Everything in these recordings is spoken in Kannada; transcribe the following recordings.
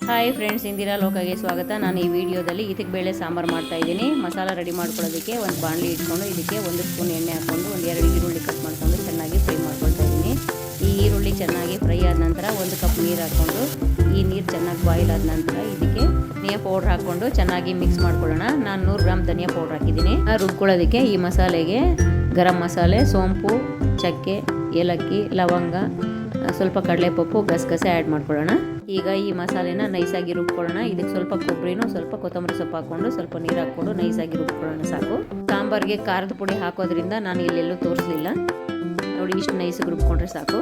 ಹಾಯ್ ಫ್ರೆಂಡ್ಸ್, ಇಂದಿರಾ ಲೋಕಗೆ ಸ್ವಾಗತ. ನಾನು ಈ ವಿಡಿಯೋದಲ್ಲಿ ಇದಕ್ಕೆ ಬೇಳೆ ಸಾಂಬಾರು ಮಾಡ್ತಾಯಿದ್ದೀನಿ. ಮಸಾಲ ರೆಡಿ ಮಾಡ್ಕೊಳ್ಳೋದಕ್ಕೆ ಒಂದು ಬಾಣಲಿ ಇಟ್ಕೊಂಡು ಇದಕ್ಕೆ 1 ಸ್ಪೂನ್ ಎಣ್ಣೆ ಹಾಕ್ಕೊಂಡು 2 ಈರುಳ್ಳಿ ಕಟ್ ಮಾಡ್ಕೊಂಡು ಚೆನ್ನಾಗಿ ಫ್ರೈ ಮಾಡ್ಕೊಳ್ತಾ ಇದ್ದೀನಿ. ಈ ಈರುಳ್ಳಿ ಚೆನ್ನಾಗಿ ಫ್ರೈ ಆದ ನಂತರ 1 ಕಪ್ ನೀರು ಹಾಕ್ಕೊಂಡು ಈ ನೀರು ಚೆನ್ನಾಗಿ ಬಾಯ್ಲ್ ಆದ ನಂತರ ಇದಕ್ಕೆ ಧನಿಯಾ ಪೌಡ್ರ್ ಹಾಕ್ಕೊಂಡು ಚೆನ್ನಾಗಿ ಮಿಕ್ಸ್ ಮಾಡ್ಕೊಳ್ಳೋಣ. ನಾನು 100 ಗ್ರಾಮ್ ಧನಿಯಾ ಪೌಡ್ರ್ ಹಾಕಿದ್ದೀನಿ. ರುಬ್ಕೊಳ್ಳೋದಕ್ಕೆ ಈ ಮಸಾಲೆಗೆ ಗರಂ ಮಸಾಲೆ, ಸೋಂಪು, ಚಕ್ಕೆ, ಏಲಕ್ಕಿ, ಲವಂಗ, ಸ್ವಲ್ಪ ಕಡಲೆಪಪ್ಪು, ಗಸಗಸೆ ಆ್ಯಡ್ ಮಾಡ್ಕೊಳ್ಳೋಣ. ಈಗ ಈ ಮಸಾಲೆನ ನೈಸಾಗಿ ರುಬ್ಕೊಳ್ಳೋಣ. ಇದಕ್ಕೆ ಸ್ವಲ್ಪ ಕೊಬ್ಬರಿನೂ ಸ್ವಲ್ಪ ಕೊತ್ತಂಬರಿ ಸೊಪ್ಪು ಹಾಕ್ಕೊಂಡು ಸ್ವಲ್ಪ ನೀರು ಹಾಕ್ಕೊಂಡು ನೈಸಾಗಿ ರುಬ್ಕೊಳ್ಳೋಣ ಸಾಕು. ಸಾಂಬಾರಿಗೆ ಖಾರದ ಪುಡಿ ಹಾಕೋದ್ರಿಂದ ನಾನು ಇಲ್ಲೆಲ್ಲೂ ತೋರಿಸಲಿಲ್ಲ. ನೋಡಿ, ಇಷ್ಟು ನೈಸಾಗಿ ರುಬ್ಕೊಂಡ್ರೆ ಸಾಕು.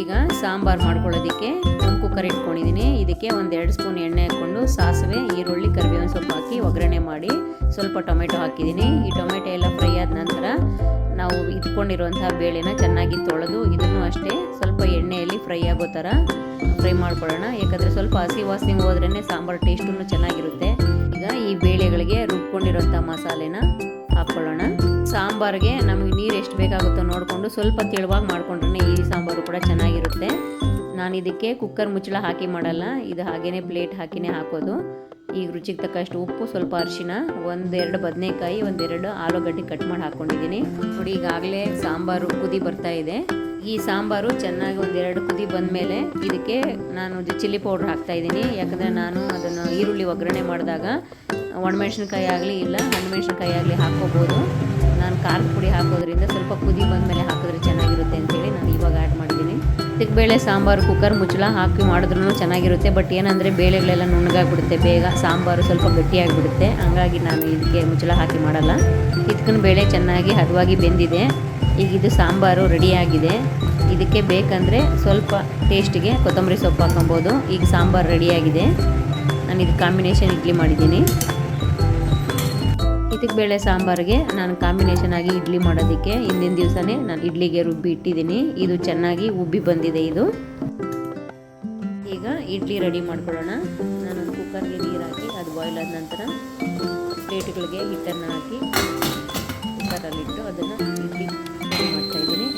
ಈಗ ಸಾಂಬಾರು ಮಾಡ್ಕೊಳ್ಳೋದಕ್ಕೆ ಒಂದು ಕುಕ್ಕರ್ ಇಟ್ಕೊಂಡಿದ್ದೀನಿ. ಇದಕ್ಕೆ 1-2 ಸ್ಪೂನ್ ಎಣ್ಣೆ ಹಾಕ್ಕೊಂಡು ಸಾಸಿವೆ, ಈರುಳ್ಳಿ, ಕರಿಬೇವಿನ ಸೊಪ್ಪು ಹಾಕಿ ಒಗ್ಗರಣೆ ಮಾಡಿ ಸ್ವಲ್ಪ ಟೊಮೆಟೊ ಹಾಕಿದ್ದೀನಿ. ಈ ಟೊಮೆಟೊ ಎಲ್ಲ ಫ್ರೈ ಆದ ನಂತರ ನಾವು ಇಟ್ಕೊಂಡಿರುವಂಥ ಬೇಳೆನ ಚೆನ್ನಾಗಿ ತೊಳೆದು ಇದನ್ನು ಅಷ್ಟೇ ಸ್ವಲ್ಪ ಎಣ್ಣೆಯಲ್ಲಿ ಫ್ರೈ ಆಗೋ ಥರ ಫ್ರೈ ಮಾಡ್ಕೊಳ್ಳೋಣ. ಯಾಕಂದರೆ ಸ್ವಲ್ಪ ಹಸಿ ವಾಸನೆ ಹೋದ್ರೇ ಸಾಂಬಾರು ಟೇಸ್ಟೂ ಚೆನ್ನಾಗಿರುತ್ತೆ. ಈಗ ಈ ಬೇಳೆಗಳಿಗೆ ರುಬ್ಕೊಂಡಿರೋಂಥ ಮಸಾಲೆನ ಹಾಕ್ಕೊಳ್ಳೋಣ. ಸಾಂಬಾರಿಗೆ ನಮಗೆ ನೀರು ಎಷ್ಟು ಬೇಕಾಗುತ್ತೋ ನೋಡಿಕೊಂಡು ಸ್ವಲ್ಪ ತೆಳುವಾಗಿ ಮಾಡ್ಕೊಂಡ್ರೆ ಈ ಸಾಂಬಾರು ಕೂಡ ಚೆನ್ನಾಗಿರುತ್ತೆ. ನಾನು ಇದಕ್ಕೆ ಕುಕ್ಕರ್ ಮುಚ್ಚಳ ಹಾಕಿ ಮಾಡಲ್ಲ, ಇದು ಹಾಗೇ ಪ್ಲೇಟ್ ಹಾಕಿನೇ ಹಾಕೋದು. ಈಗ ರುಚಿಗೆ ತಕ್ಕಷ್ಟು ಉಪ್ಪು, ಸ್ವಲ್ಪ ಅರಿಶಿನ, 1-2 ಬದನೆಕಾಯಿ, 1-2 ಆಲೂಗಡ್ಡೆ ಕಟ್ ಮಾಡಿ ಹಾಕ್ಕೊಂಡಿದ್ದೀನಿ. ನೋಡಿ, ಈಗಾಗಲೇ ಸಾಂಬಾರು ಕುದಿ ಬರ್ತಾ ಇದೆ. ಈ ಸಾಂಬಾರು ಚೆನ್ನಾಗಿ 1-2 ಕುದಿ ಬಂದಮೇಲೆ ಇದಕ್ಕೆ ನಾನು ಚಿಲ್ಲಿ ಪೌಡ್ರ್ ಹಾಕ್ತಾಯಿದ್ದೀನಿ. ಯಾಕಂದರೆ ನಾನು ಅದನ್ನು ಈರುಳ್ಳಿ ಒಗ್ಗರಣೆ ಮಾಡಿದಾಗ ಒಣಮೆಣ್ಸಿನ್ಕಾಯಿ ಆಗಲಿ ಇಲ್ಲ ಹಣ್ಣುಮೆಣ್ಸಿನ್ಕಾಯಿ ಆಗಲಿ ಹಾಕ್ಕೋಬೋದು. ನಾನು ಖಾರದ ಪುಡಿ ಹಾಕೋದ್ರಿಂದ ಸ್ವಲ್ಪ ಕುದಿ ಬಂದಮೇಲೆ ಹಾಕಿದ್ರೆ ಚೆನ್ನಾಗಿರುತ್ತೆ ಅಂತೇಳಿ ನಾನು ಇವಾಗ ಆ್ಯಡ್ ಮಾಡಿದ್ದೀನಿ. ಇದಕ್ಕೆ ಬೇಳೆ ಸಾಂಬಾರು ಕುಕ್ಕರ್ ಮುಚ್ಚಳ ಹಾಕಿ ಮಾಡಿದ್ರೂ ಚೆನ್ನಾಗಿರುತ್ತೆ. ಬಟ್ ಏನಂದರೆ ಬೇಳೆಗಳೆಲ್ಲ ನುಣ್ಣಗಾಗ್ಬಿಡುತ್ತೆ, ಬೇಗ ಸಾಂಬಾರು ಸ್ವಲ್ಪ ಗಟ್ಟಿಯಾಗಿಬಿಡುತ್ತೆ. ಹಂಗಾಗಿ ನಾನು ಇದಕ್ಕೆ ಮುಚ್ಚಳ ಹಾಕಿ ಮಾಡಲ್ಲ. ಇದಕ್ಕೂ ಬೇಳೆ ಚೆನ್ನಾಗಿ ಹದವಾಗಿ ಬೆಂದಿದೆ. ಈಗ ಇದು ಸಾಂಬಾರು ರೆಡಿಯಾಗಿದೆ. ಇದಕ್ಕೆ ಬೇಕಂದರೆ ಸ್ವಲ್ಪ ಟೇಸ್ಟಿಗೆ ಕೊತ್ತಂಬರಿ ಸೊಪ್ಪು ಹಾಕೊಬೋದು. ಈಗ ಸಾಂಬಾರು ರೆಡಿಯಾಗಿದೆ. ನಾನು ಇದು ಕಾಂಬಿನೇಷನ್ ಇಡ್ಲಿ ಮಾಡಿದ್ದೀನಿ. ಇದಕ್ಕೆ ಬೇಳೆ ಸಾಂಬಾರಿಗೆ ನಾನು ಕಾಂಬಿನೇಷನ್ ಆಗಿ ಇಡ್ಲಿ ಮಾಡೋದಕ್ಕೆ ಹಿಂದಿನ ದಿವಸನೇ ನಾನು ಇಡ್ಲಿಗೆ ರುಬ್ಬಿ ಇಟ್ಟಿದ್ದೀನಿ. ಇದು ಚೆನ್ನಾಗಿ ಉಬ್ಬಿ ಬಂದಿದೆ. ಇದು ಈಗ ಇಡ್ಲಿ ರೆಡಿ ಮಾಡ್ಕೊಳ್ಳೋಣ. ನಾನೊಂದು ಕುಕ್ಕರ್ಗೆ ನೀರು ಹಾಕಿ ಅದು ಬಾಯ್ಲ್ ಆದ ನಂತರ ಪ್ಲೇಟ್ಗಳಿಗೆ ಹಿಟ್ಟನ್ನು ಹಾಕಿ ಕುಕ್ಕರಲ್ಲಿಟ್ಟು ಅದನ್ನು ಇಡ್ಲಿ ರೆಡಿ ಮಾಡ್ತಾಯಿದ್ದೀನಿ.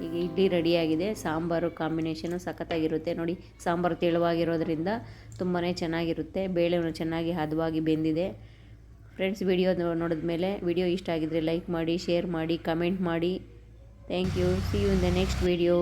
ಈಗ ಇಡ್ಲಿ ರೆಡಿಯಾಗಿದೆ. ಸಾಂಬಾರು ಕಾಂಬಿನೇಷನು ಸಖತ್ತಾಗಿರುತ್ತೆ. ನೋಡಿ, ಸಾಂಬಾರು ತೆಳುವಾಗಿರೋದ್ರಿಂದ ತುಂಬಾ ಚೆನ್ನಾಗಿರುತ್ತೆ. ಬೇಳೆನೂ ಚೆನ್ನಾಗಿ ಹದವಾಗಿ ಬೆಂದಿದೆ. ಫ್ರೆಂಡ್ಸ್, ವಿಡಿಯೋ ನೋಡಿದ ಮೇಲೆ ವಿಡಿಯೋ ಇಷ್ಟ ಆಗಿದ್ರೆ ಲೈಕ್ ಮಾಡಿ, ಶೇರ್ ಮಾಡಿ, ಕಮೆಂಟ್ ಮಾಡಿ. Thank you. See you in the next video.